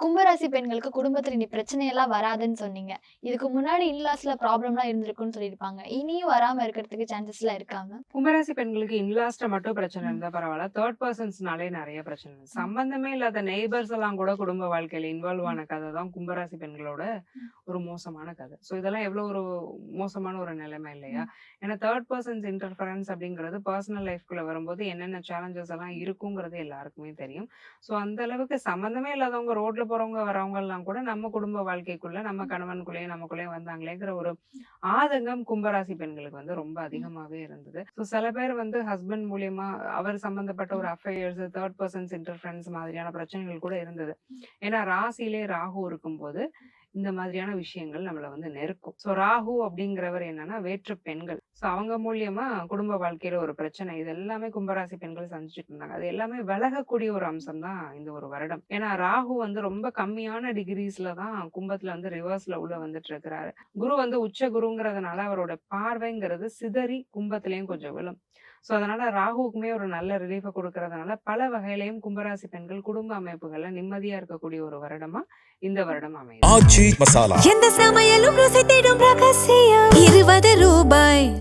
கும்பராசி பெண்களுக்கு குடும்பத்துல இனி பிரச்சனையெல்லாம் வராதுன்னு சொன்னீங்க. இதுக்கு முன்னாடி இன்லாஸ்ல ப்ராப்ளம்லாம் இருந்திருக்குன்னு சொல்லியிருப்பாங்க. இனியும் வராம இருக்கிறதுக்கு சான்சஸ்லாம் இருக்காங்க? கும்பராசி பெண்களுக்கு இன்லாஸ்ட்ட மட்டும் பிரச்சனை ம். இருந்தா பரவால்ல. தேர்ட் பெர்சன்ஸ்னாலே நெறைய பிரச்சனை இருக்கு. சம்பந்தமே இல்லாத நெய்பர்ஸ் எல்லாம் கூட குடும்ப வாழ்க்கையில இன்வால்வ் ஆன கதை தான் கும்பராசி பெண்களோட ஒரு மோசமான கதை. ஸோ இதெல்லாம் எவ்வளோ ஒரு மோசமான ஒரு நிலைமை இல்லையா? ஏன்னா தேர்ட் பெர்சன்ஸ் இன்டர்ஃபரன்ஸ் அப்படிங்கிறது பர்சனல் லைஃப்குள்ள வரும்போது என்னென்ன சேலஞ்சஸ் எல்லாம் இருக்குங்கிறது எல்லாருக்குமே தெரியும். ஸோ அந்த அளவுக்கு சம்மந்தமே இல்லாதவங்க ரோட்ல போறவங்க, வரவங்கலாம் கூட நம்ம குடும்ப வாழ்க்கைக்குள்ள, நம்ம கணவனுக்குள்ளேயும் நமக்குள்ளேயும் வந்தாங்களேங்கிற ஒரு ஆதங்கம் கும்பராசி பெண்களுக்கு வந்து ரொம்ப அதிகமாவே இருந்தது. ஸோ சில பேர் வந்து ஹஸ்பண்ட் மூலியமா அவர் சம்பந்தப்பட்ட ஒரு அஃபேர்ஸ், தேர்ட் பெர்சன்ஸ் இன்டர்ஃபரன்ஸ் மாதிரியான பிரச்சனைகள் கூட இருந்தது. ஏன்னா ராசியிலே ராகு இருக்கும்போது இந்த மாதிரியான விஷயங்கள் நம்மள வந்து நெருக்கும். ஸோ ராகு அப்படிங்கிறவர் என்னன்னா வேற்று பெண்கள். ஸோ அவங்க மூலியமா குடும்ப வாழ்க்கையில ஒரு பிரச்சனை. இது எல்லாமே கும்பராசி பெண்கள் சந்திச்சுட்டு இருந்தாங்க. அது எல்லாமே விலகக்கூடிய ஒரு அம்சம் தான் இந்த ஒரு வருடம். ஏன்னா ராகு வந்து ரொம்ப கம்மியான டிகிரீஸ்ல தான் கும்பத்துல வந்து ரிவர்ஸ்ல உள்ள வந்துட்டு இருக்கிறாரு. குரு வந்து உச்ச குருங்கிறதுனால அவரோட பார்வைங்கிறது சிதறி கும்பத்திலையும் கொஞ்சம் விழும். ஸோ அதனால ராகுவுக்குமே ஒரு நல்ல ரிலீஃப கொடுக்கறதுனால பல வகையிலையும் கும்பராசி பெண்கள் குடும்ப அமைப்புகள்ல நிம்மதியா இருக்கக்கூடிய ஒரு வருடமா இந்த வருடம் அமையுது. ஆச்சி மசாலா. எந்த சமையலும் ருசி தேடும் ரகசியம் 20 ரூபாய்.